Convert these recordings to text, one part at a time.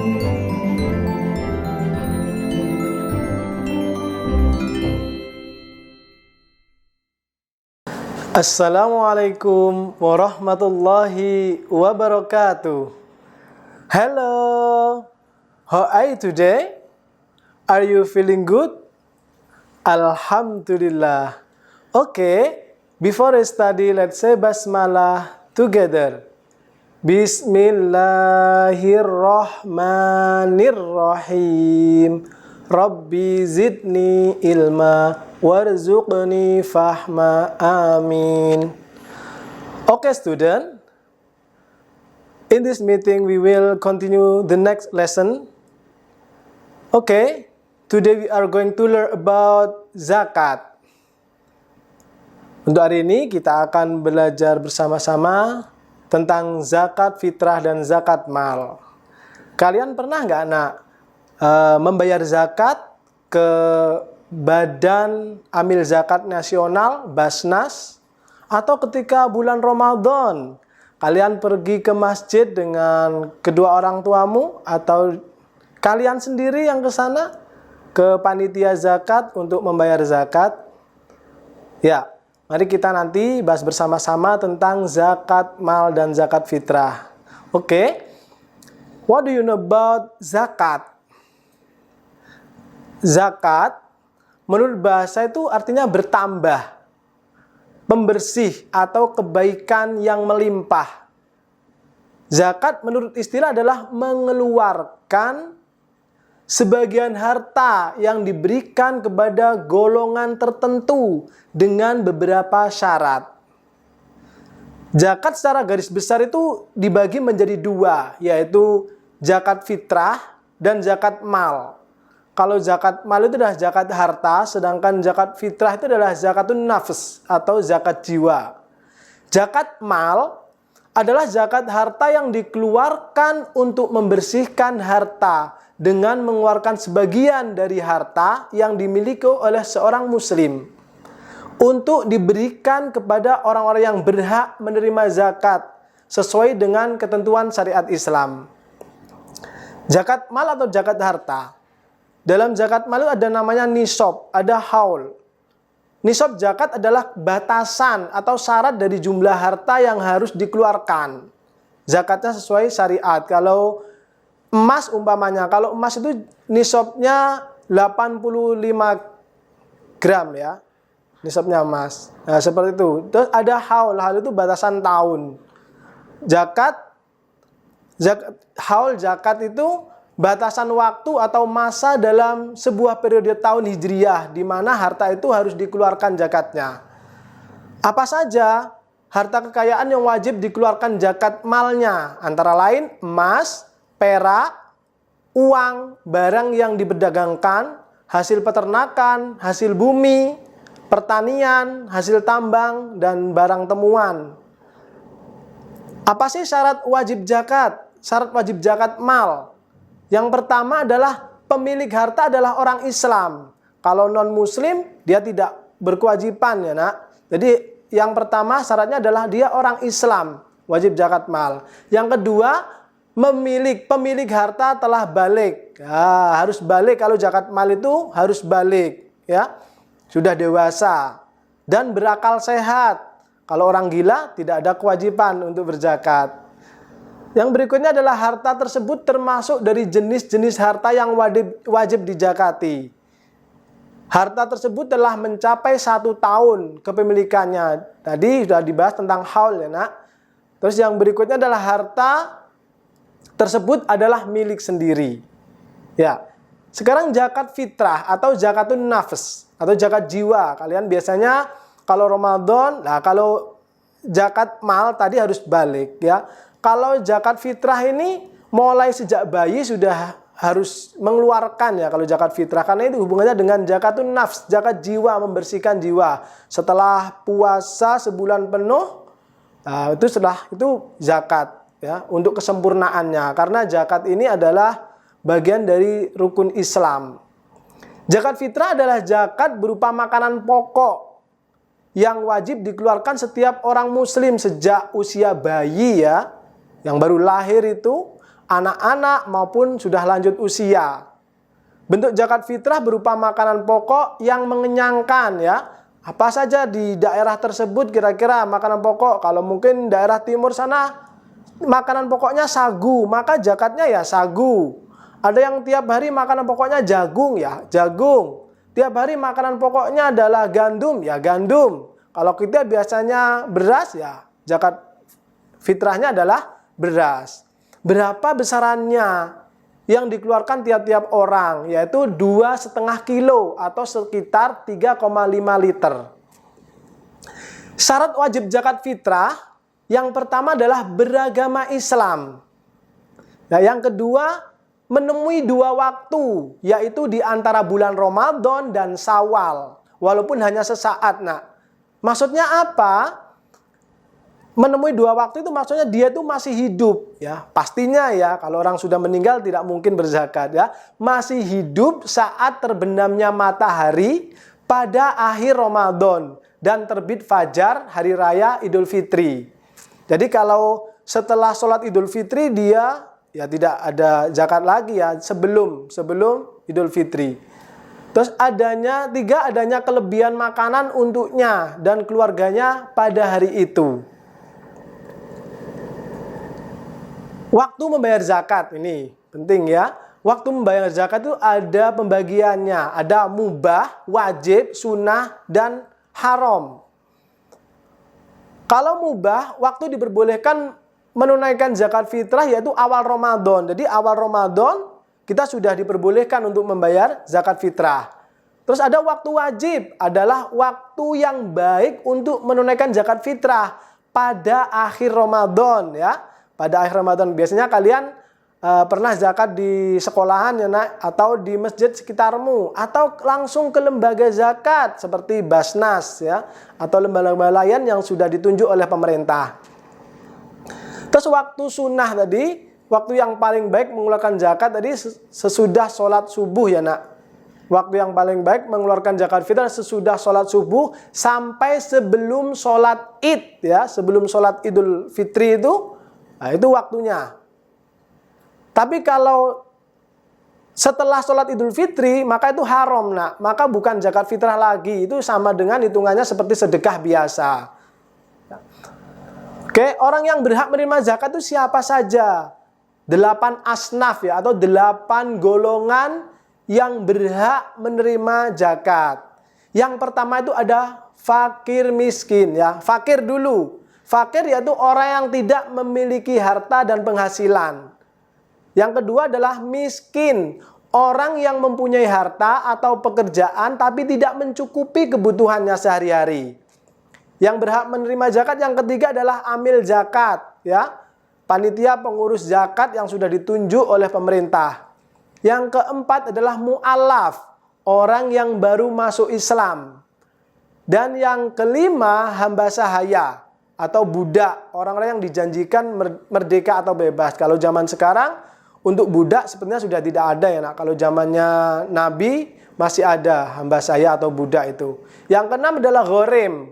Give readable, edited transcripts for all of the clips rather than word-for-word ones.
Assalamualaikum warahmatullahi wabarakatuh. Hello, how are you today? Are you feeling good? Alhamdulillah. Okay, before I study, let's say basmalah together. Bismillahirrahmanirrahim. Rabbi zidni ilma warzuqni fahma, amin. Okay, student. In this meeting, we will continue the next lesson. Okay, today we are going to learn about zakat. Untuk hari ini kita akan belajar bersama-sama tentang zakat fitrah dan zakat mal. Kalian pernah nggak membayar zakat ke Badan Amil Zakat Nasional, Basnas, atau ketika bulan Ramadan kalian pergi ke masjid dengan kedua orang tuamu, atau kalian sendiri yang ke sana ke panitia zakat untuk membayar zakat? Ya, mari kita nanti bahas bersama-sama tentang zakat mal dan zakat fitrah. Oke. What do you know about zakat? Zakat menurut bahasa itu artinya bertambah, pembersih atau kebaikan yang melimpah. Zakat menurut istilah adalah mengeluarkan sebagian harta yang diberikan kepada golongan tertentu dengan beberapa syarat. Zakat secara garis besar itu dibagi menjadi dua, yaitu zakat fitrah dan zakat mal. Kalau zakat mal itu adalah zakat harta, sedangkan zakat fitrah itu adalah zakatun nafs atau zakat jiwa. Zakat mal adalah zakat harta yang dikeluarkan untuk membersihkan harta dengan mengeluarkan sebagian dari harta yang dimiliki oleh seorang muslim untuk diberikan kepada orang-orang yang berhak menerima zakat sesuai dengan ketentuan syariat Islam. Zakat mal atau zakat harta. Dalam zakat mal ada namanya nisab, ada haul. Nisab zakat adalah batasan atau syarat dari jumlah harta yang harus dikeluarkan. Zakatnya sesuai syariat. Kalau emas umpamanya, kalau emas itu nisabnya 85 gram ya. Nisabnya emas. Nah, seperti itu. Terus ada haul, haul itu batasan tahun. Haul zakat itu batasan waktu atau masa dalam sebuah periode tahun hijriyah di mana harta itu harus dikeluarkan zakatnya. Apa saja harta kekayaan yang wajib dikeluarkan zakat malnya? Antara lain emas, perak, uang, barang yang diperdagangkan, hasil peternakan, hasil bumi, pertanian, hasil tambang, dan barang temuan. Apa sih syarat wajib zakat? Syarat wajib zakat mal. Yang pertama adalah pemilik harta adalah orang Islam. Kalau non-muslim dia tidak berkewajiban ya nak. Jadi yang pertama syaratnya adalah dia orang Islam, wajib zakat mal. Yang kedua, pemilik harta telah balik. Ya, harus balik, kalau zakat mal itu harus balik ya. Sudah dewasa dan berakal sehat. Kalau orang gila tidak ada kewajiban untuk berzakat. Yang berikutnya adalah harta tersebut termasuk dari jenis-jenis harta yang wajib dizakati. Harta tersebut telah mencapai 1 tahun kepemilikannya. Tadi sudah dibahas tentang haul ya nak. Terus yang berikutnya adalah harta tersebut adalah milik sendiri. Ya. Sekarang zakat fitrah atau zakatun nafs atau zakat jiwa. Kalian biasanya kalau Ramadan, nah kalau zakat mal tadi harus balik ya. Kalau zakat fitrah ini mulai sejak bayi sudah harus mengeluarkan ya kalau zakat fitrah, karena itu hubungannya dengan zakatun nafs, zakat jiwa, membersihkan jiwa. Setelah puasa sebulan penuh, nah, setelah itu zakat ya untuk kesempurnaannya, karena zakat ini adalah bagian dari rukun Islam. Zakat fitrah adalah zakat berupa makanan pokok yang wajib dikeluarkan setiap orang muslim sejak usia bayi ya, yang baru lahir itu, anak-anak maupun sudah lanjut usia. Bentuk zakat fitrah berupa makanan pokok yang mengenyangkan ya. Apa saja di daerah tersebut kira-kira makanan pokok? Kalau mungkin daerah timur sana makanan pokoknya sagu, maka zakatnya ya sagu. Ada yang tiap hari makanan pokoknya jagung ya, jagung. Tiap hari makanan pokoknya adalah gandum ya, gandum. Kalau kita biasanya beras ya, zakat fitrahnya adalah beras. Berapa besarannya yang dikeluarkan tiap-tiap orang? Yaitu 2,5 kilo atau sekitar 3,5 liter. Syarat wajib zakat fitrah yang pertama adalah beragama Islam. Nah, yang kedua, menemui 2 waktu, yaitu di antara bulan Ramadan dan Syawal. Walaupun hanya sesaat. Nah, maksudnya apa? Menemui 2 waktu itu maksudnya dia itu masih hidup ya. Pastinya ya, kalau orang sudah meninggal tidak mungkin berzakat ya. Masih hidup saat terbenamnya matahari pada akhir Ramadan dan terbit fajar hari raya Idul Fitri. Jadi kalau setelah sholat Idul Fitri dia ya tidak ada zakat lagi ya, sebelum Idul Fitri. Terus adanya kelebihan makanan untuknya dan keluarganya pada hari itu. Waktu membayar zakat ini penting ya. Waktu membayar zakat itu ada pembagiannya. Ada mubah, wajib, sunnah, dan haram. Kalau mubah, waktu diperbolehkan menunaikan zakat fitrah yaitu awal Ramadan. Jadi awal Ramadan kita sudah diperbolehkan untuk membayar zakat fitrah. Terus ada waktu wajib, adalah waktu yang baik untuk menunaikan zakat fitrah pada akhir Ramadan ya. Pada akhir Ramadan biasanya kalian pernah zakat di sekolahan ya nak, atau di masjid sekitarmu, atau langsung ke lembaga zakat seperti Basnas ya, atau lembaga lain yang sudah ditunjuk oleh pemerintah. Terus waktu sunnah tadi, waktu yang paling baik mengeluarkan zakat tadi sesudah sholat subuh ya nak. Waktu yang paling baik mengeluarkan zakat fitrah sesudah sholat subuh sampai sebelum sholat id ya, sebelum sholat Idul Fitri itu. Nah, itu waktunya. Tapi kalau setelah sholat Idul Fitri, maka itu haram, nak. Maka bukan zakat fitrah lagi. Itu sama dengan hitungannya seperti sedekah biasa. Oke, orang yang berhak menerima zakat itu siapa saja? 8 asnaf ya, atau 8 golongan yang berhak menerima zakat. Yang pertama itu ada fakir miskin ya. Fakir dulu. Fakir yaitu orang yang tidak memiliki harta dan penghasilan. Yang kedua adalah miskin, orang yang mempunyai harta atau pekerjaan tapi tidak mencukupi kebutuhannya sehari-hari. Yang berhak menerima zakat yang ketiga adalah amil zakat, ya. Panitia pengurus zakat yang sudah ditunjuk oleh pemerintah. Yang keempat adalah mu'alaf, orang yang baru masuk Islam. Dan yang kelima hamba sahaya atau budak, orang-orang yang dijanjikan merdeka atau bebas. Kalau zaman sekarang untuk budak sebenarnya sudah tidak ada ya nak. Kalau zamannya Nabi masih ada hamba sahaya atau budak itu. Yang keenam adalah gharim,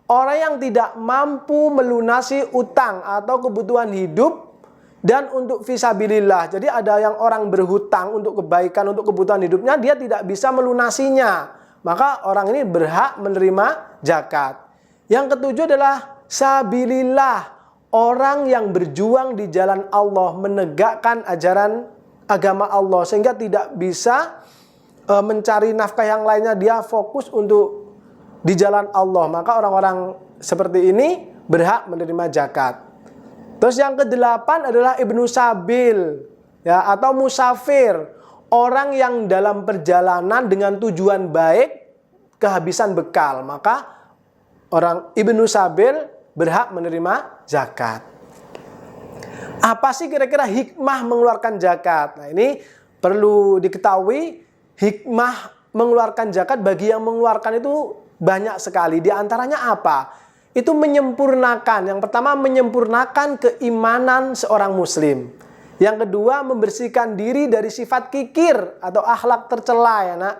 orang yang tidak mampu melunasi utang atau kebutuhan hidup dan untuk fisabilillah. Jadi ada yang orang berhutang untuk kebaikan, untuk kebutuhan hidupnya, dia tidak bisa melunasinya. Maka orang ini berhak menerima zakat. Yang ketujuh adalah sabilillah, orang yang berjuang di jalan Allah, menegakkan ajaran agama Allah sehingga tidak bisa mencari nafkah yang lainnya, dia fokus untuk di jalan Allah. Maka orang-orang seperti ini berhak menerima zakat. Terus yang kedelapan adalah ibnu sabil ya, atau musafir, orang yang dalam perjalanan dengan tujuan baik kehabisan bekal. Maka orang ibnu sabil berhak menerima zakat. Apa sih kira-kira hikmah mengeluarkan zakat? Nah, ini perlu diketahui, hikmah mengeluarkan zakat bagi yang mengeluarkan itu banyak sekali. Di antaranya apa? Itu menyempurnakan. Yang pertama, menyempurnakan keimanan seorang muslim. Yang kedua, membersihkan diri dari sifat kikir atau akhlak tercela ya nak.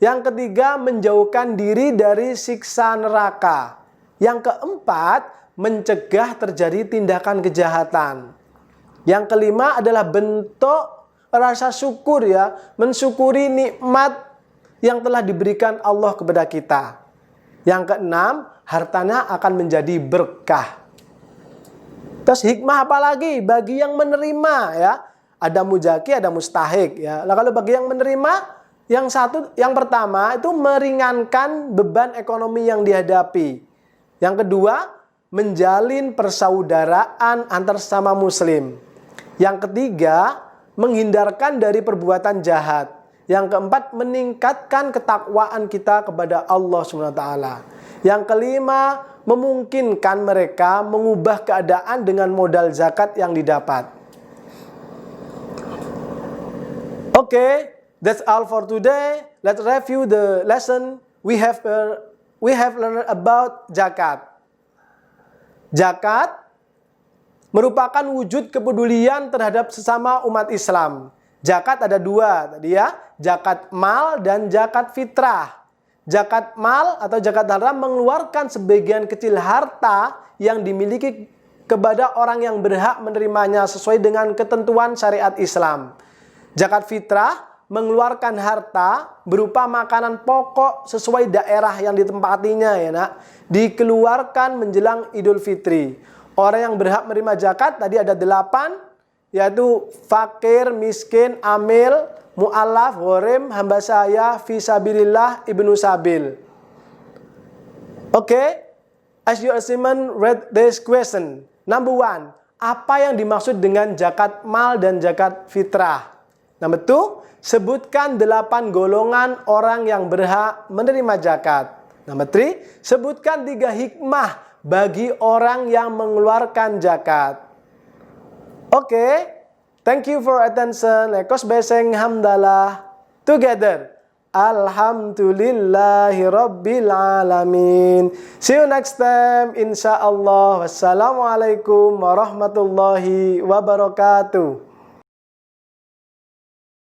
Yang ketiga, menjauhkan diri dari siksa neraka. Yang keempat, mencegah terjadi tindakan kejahatan. Yang kelima adalah bentuk rasa syukur ya, mensyukuri nikmat yang telah diberikan Allah kepada kita. Yang keenam, hartanya akan menjadi berkah. Terus hikmah apa lagi bagi yang menerima ya? Ada mujaki, ada mustahik ya. Nah, kalau bagi yang menerima, yang pertama itu meringankan beban ekonomi yang dihadapi. Yang kedua, menjalin persaudaraan antar sesama muslim. Yang ketiga, menghindarkan dari perbuatan jahat. Yang keempat, meningkatkan ketakwaan kita kepada Allah SWT. Yang kelima, memungkinkan mereka mengubah keadaan dengan modal zakat yang didapat. Okay, that's all for today. Let's review the lesson we have learned about zakat. Zakat merupakan wujud kepedulian terhadap sesama umat Islam. Zakat ada dua tadi ya, zakat mal dan zakat fitrah. Zakat mal atau zakat harta mengeluarkan sebagian kecil harta yang dimiliki kepada orang yang berhak menerimanya sesuai dengan ketentuan syariat Islam. Zakat fitrah mengeluarkan harta berupa makanan pokok sesuai daerah yang ditempatinya ya nak, dikeluarkan menjelang Idul Fitri. Orang yang berhak menerima zakat tadi ada 8, yaitu fakir, miskin, amil, mu'allaf, gharim, hamba saya, fisabilillah, ibnu sabil. Okay, as your assignment read this question. Number 1, apa yang dimaksud dengan zakat mal dan zakat fitrah? Number 2, sebutkan 8 golongan orang yang berhak menerima zakat. Number 3, sebutkan 3 hikmah bagi orang yang mengeluarkan zakat. Okay, thank you for attention. Lekos beseng hamdalah. Together. Alhamdulillahi Rabbil Alamin. See you next time. Insyaallah. Wassalamualaikum warahmatullahi wabarakatuh.